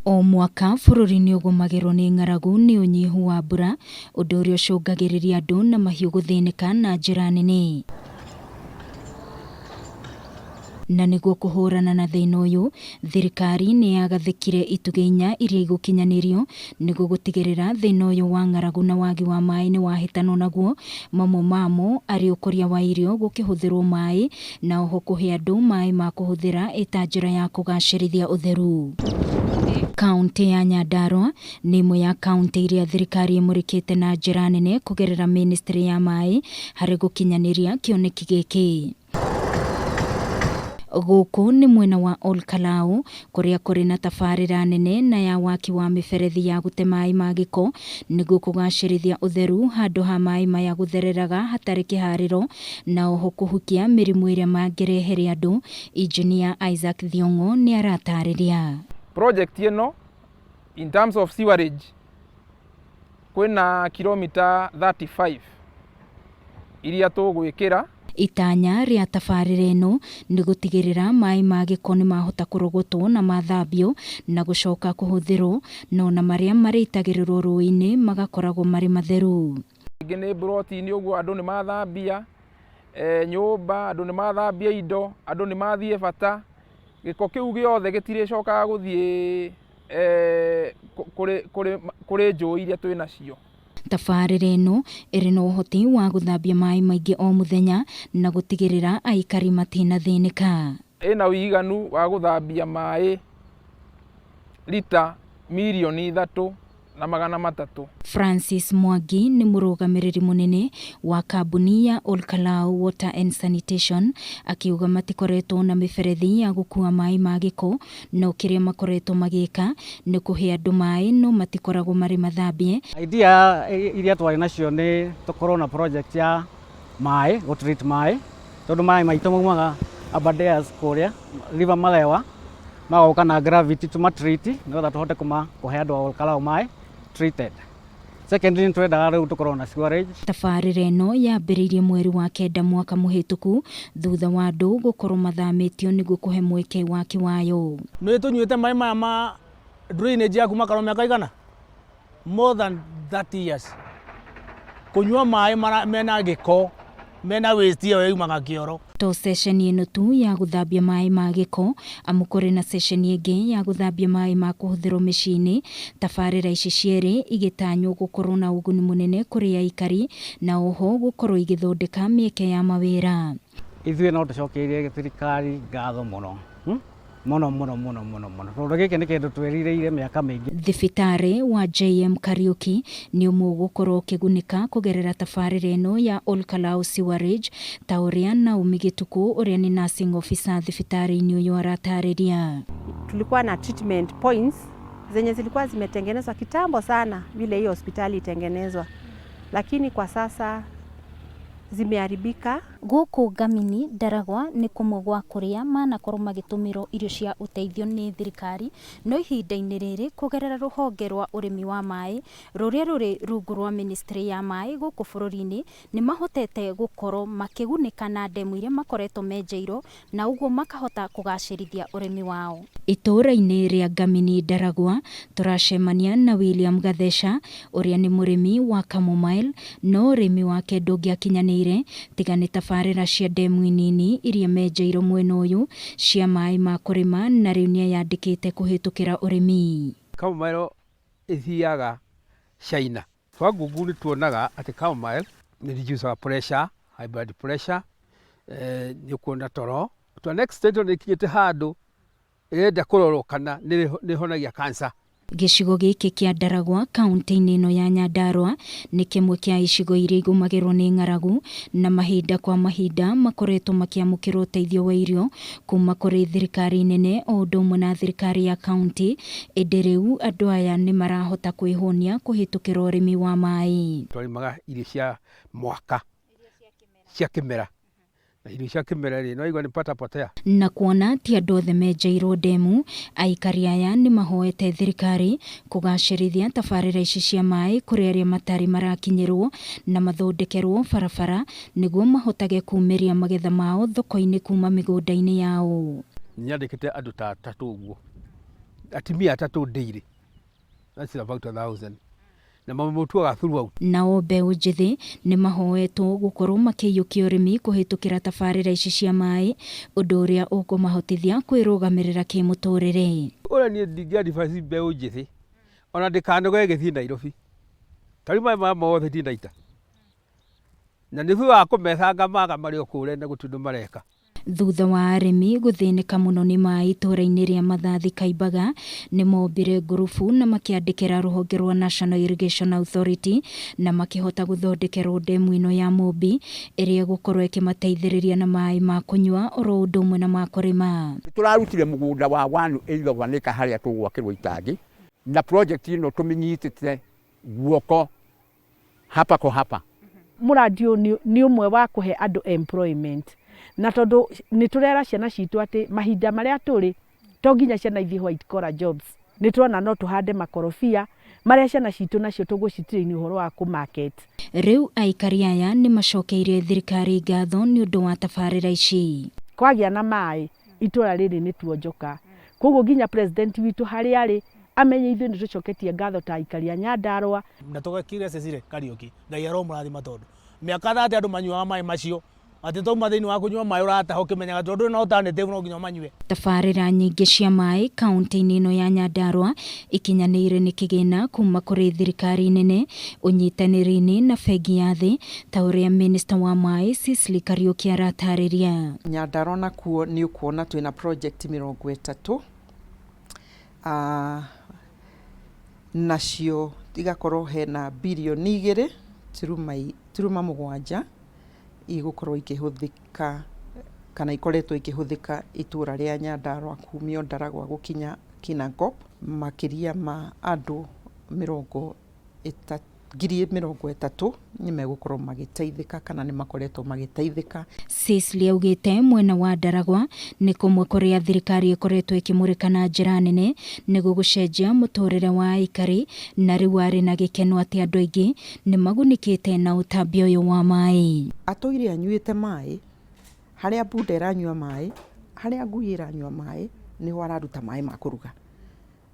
O mwaka bũrũri-inĩ ũgũmagĩrwo nĩ ng'aragu nĩ ũnyihu wa mbura, ũndũ ũrĩa ũcũngagĩrĩria andũ na mahiũ gũthĩnĩka na njĩra nene. Na nĩguo kũhũrana na thĩna ũyũ, thirikari nĩ yagathĩkire itugĩ 4 iria igũkinyanĩrio nĩguo gũtigĩrĩra thĩna ũyũ wa ng'aragu na wagi wa maĩ nĩ wahĩtanwo naguo, mamwe mamo arĩ ũkũria wa irio gũkĩhũthĩrwo maĩ na oho kũhe andũ maĩ ma kũhũthĩra ĩta njĩra ya kũgacĩrithia ũtheru. Kaunti ya Nyandarua nĩ ĩmwe ya kaunti iria thirikari ĩmũrĩkĩte na njĩra nene kũgerera Ministry ya maĩ harĩ gũkinyanĩria kĩoneki gĩkĩ. Gũkũ nĩ mwena wa Olkalau kũrĩa kũrĩ na tabarĩra nene na ya waki wa mĩberethi ya gũte maĩ ma gĩko nĩguo kũgacĩrithia ũtheru handũ ha maĩ maya gũthereraga hatarĩ kĩharĩro na oho kũhukia mĩrimũ ĩrĩa mangĩrehere andũ. Engineer Isaac Thiongo nĩ aratarĩria. Project ĩno in terms of sewerage kwĩna kilomita 35 iria tũgwĩkĩra. Itanya rĩa tabarĩra ĩno nĩ gũtigĩrĩra maĩ ma gĩko nĩ mahota kũrogotwo na mathambio na gũcoka kũhũthĩrwo, no na marĩa marĩitagĩrĩrwo rũĩ-inĩ magakoragwo marĩ matheru. Ingĩ nĩ broti-inĩ ũguo andũ nĩ mathambia nyũmba, andũ nĩ mathambia indo, andũ nĩ mathiĩ bata, gĩko kĩu gĩothe gĩtirĩcokaga gũthiĩ kũrĩ njũĩ iria twĩ nacio. Tabarĩra ĩno ĩrĩ na ũhoti wa gũthambia maĩ maingĩ o mũthenya na gũtigĩrĩra aikari matinathĩnĩka. Ĩna ũiganu wa gũthambia maĩ lita 3,300,000. Francis Mwangi nĩ mũrũgamĩrĩri mũnene wa kambuni ya Olkalau Water and Sanitation, akiuga matikoretwo na mĩberethi ya gũkua maĩ ma gĩko, no kĩrĩa makoretwo magĩka nĩ kũhe andũ maĩ no matikoragwo marĩ mathambie. Idea iria twarĩ nacio nĩ tũkorwo na project ya maĩ, gũtreat maĩ, tondũ maĩ maitũ maumaga Aberdares kũrĩa River Malewa, magoka na gravity tumatreat nĩgetha tũhote kũhe andũ a Olkalau maĩ treated. Secondly, nĩ twendaga rĩu tũkorwo na sewerage. Tabarĩra ĩno yambĩrĩirie mweri wa kenda mwaka mũhĩtũku thutha wa andũ gũkorwo mathamĩtio nĩguo kũhe mweke waki wayo. Nĩ tũnyuĩte maĩ maya ma drainage ya kuma karwo mĩaka igana? More than 30 years. Kũnyua maĩ mena gĩko, mena waste ĩyo yumaga kĩoro. To session ĩno tu ya gũthambia maĩ ma gĩko, amu kũrĩ na session ĩngĩ ya gũthambia maĩ ma kũhũthĩrwo mĩciĩ-inĩ. Tabarĩra ici cierĩ igĩtanywo gũkorwo na ũguni mũnene kũrĩ aikari na oho gũkorwo igĩthondeka mĩeke ya mawĩra. Ithuĩ no tũcokerie thirikari ngatho mũno. Mũno tondũ gĩkĩ nĩ kĩndũ twĩrĩire mĩaka mĩingĩ. Thibitarĩ wa JM Kariuki nĩ ũmwe ũgũkorwo ũkĩgunĩka kũgerera tabarĩra ĩno ya Olkalau sewerage, ta ũrĩa Naomi Gĩtukũ ũrĩa nĩ nursing officer thibitarĩ-inĩ ũyũ aratarĩria. Tulikuwa na treatment points zenye zilikuwa zimetengenezwa kitambo sana vile hiyo hospitali itengenezwa, lakini kwa sasa zimeharibika. Gũkũ Gamini Ndaragwa nĩ kũmwe gwa kũrĩa manakorwo magĩtũmĩrwo irio cia ũteithio nĩ thirikari, no ihinda-inĩ rĩrĩ kũgerera rũhonge rwa ũrĩmi wa maĩ rũrĩa rũrĩ rungu rwa Ministry ya maĩ gũkũ bũrũri-inĩ nĩ mahotete gũkorwo makĩgunĩka na ndemu iria makoretwo menjeirwo na ũguo makahota kũgacĩrithia ũrĩmi wao. Itũũra-inĩ rĩa Gamini Ndaragwa tũracemania na William Gathesha ũrĩa nĩ mũrĩmi wa Camomile, no ũrĩmi wake ndũngĩakinyanĩire tiga nĩ tabarĩra cia ndemu nini iria menjeirwo mwena ũyũ cia maĩ ma kũrĩma na rĩu nĩeyandĩkĩte kũhĩtũkĩra ũrĩmi. Camomile ĩthiaga China. Kwa Google nĩ tuonaga atĩ Camomile nĩ reduce pressure, high blood pressure, nĩ kuona toro. To next stage nĩ kinyĩte handũ ĩrenda kũrorwo kana nĩ honagia cancer. Gĩcigo gĩkĩ kĩa Ndaragwa kaunti-inĩ ĩno ya Nyandarua nĩ kĩmwe kĩa icigo iria igũmagĩrwo nĩ ng'aragu na mahinda kwa mahinda makoretwo makĩamũkĩra ũteithio wa irio kuma kũrĩ thirikari nene o ũndũ ũmwe na thirikari ya kaunti. Ĩndĩ rĩu andũ aya nĩ marahota kwĩhũnia kũhĩtũkĩra ũrĩmi wa maĩ. Twarimaga irio cia mwaka cia kĩmera. Irio cia kĩmera rĩ no igwa nĩ patapotea. Na kuona ti andũ othe menjeirwo ndemu, aikari aya nĩ mahoete thirikari kũgacĩrithia tabarĩra ici cia maĩ kũrĩ arĩa matarĩ marakinyĩrwo na mathondekerwo barabara nĩguo mahotage kumĩria magetha mao thoko-inĩ kuma mĩgũnda-inĩ yao. Nyandĩkĩte andũ ta 3 ũguo atimia 3 daily. That's about 1,000. Na mamutua throughout. Nao mbeũ njĩthĩ nĩ mahoetwo gũkorwo makĩiyũkia ũrĩmi kũhĩtũkĩra tabarĩra ici cia maĩ, ũndũ ũrĩa ũkũmahotithia kwĩrũgamĩrĩra kĩmũtũrĩre. Ũrĩa niĩ ndingĩadvise mbeũ njĩthĩ ona ndĩkanoge gĩthiĩ Nairobi. Tarĩ maĩ mothe ndinaita. Na nĩ thuwa kũmethanga maga marĩ okũre na gũtũndũ mareka. Thutha wa arĩmi gũthĩnĩka mũno nĩ maĩ itũũra-inĩ rĩa Mathathi Kaimbaga, nĩ mombire ngurubu na makĩandĩkĩra rũhonge rwa National Irrigation Authority na makĩhota gũthondekerwo ndemu ĩno ya Mũmbi ĩrĩa gũkorwo ĩkĩmateithĩrĩria na maĩ ma kũnyua oro ũndũ ũmwe na ma kũrĩma. Tũrarutire mũgũnda wa 1/8 acre harĩa tũgwakĩrwo itangi, na project ĩno tũmĩnyitĩte guoko hapa kwa hapa. Mũradi ũyũ nĩ ũmwe wa kũhe andũ employment, na tondũ nĩ tũrera ciana citũ atĩ mahinda marĩa tũrĩ to nginya ciana ithiĩ white collar jobs. Nĩ tũrona no tũhande makorobia marĩa ciana citũ nacio tũgũcitĩrĩnia ũhoro wa kũ-market. Rĩu aikari aya nĩ macokeire thirikari ngatho nĩ ũndũ wa tabarĩra ici. Kwagĩa na maĩ itũra rĩrĩ nĩ tuonjoka. Koguo nginya president witũ harĩa arĩ amenye ithuĩ nĩ tũcoketie ngatho ta aikari a Nyandarua. Na tũgakĩrĩa Cecile Kariuki, Ngai aromũrathima tondũ mĩaka 30 andũ manyuaga maĩ macio. Atĩ twauma thĩinĩ wa kũnyua maĩ ũrataha ũkĩmenyaga tondũ no alternative no nginya manyue. Tabarĩra nyingĩ cia maĩ kaunti-inĩ ĩno ya Nyandarua ikinyanĩire nĩ kĩgĩna kuma kũrĩ thirikari nene, ũnyitanĩri-inĩ na bengi ya thĩ, ta ũrĩa minista wa maĩ Cecile Kariuki aratarĩria. Nyandarua nakuo nĩ ũkuona twĩna project 30 nacio igakorwo hena bilioni 2.7 igũkorwo ikĩhũthĩka kana ikoretwo ikĩhũthĩka itũra rĩa Nyandarua kumio Ndaragwa gũkinya Kinangop, makĩria ma andũ 30,000 nĩ megũkorwo magĩteithĩka kana nĩ makoretwo magĩteithĩka. Cecile augĩte mwena wa Ndaragwa nĩ kũmwe kũrĩa thirikari ĩkoretwo ĩkĩmũrĩka na njĩra nene nĩguo gũcenjia mũtũrĩre wa aikari, na rĩu arĩ na gĩkeno atĩ andũ aingĩ nĩ magunĩkĩte na ũtambia ũyũ wa maĩ. Atũire anyuĩte maĩ, harĩa bunda ĩranyua maĩ, harĩa ngui ĩranyua maĩ, nĩho araruta maĩ ma kũruga.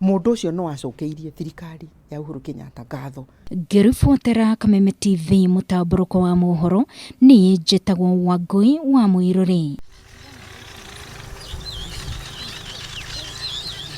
Mũndũ ũcio no acokeirie thirikari ya Uhuru Kenyatta ngatho. Ngĩribotera Kameme TV mũtambũrũko wa mohoro, niĩ njĩtagwo Wangui wa Mũirũrĩ.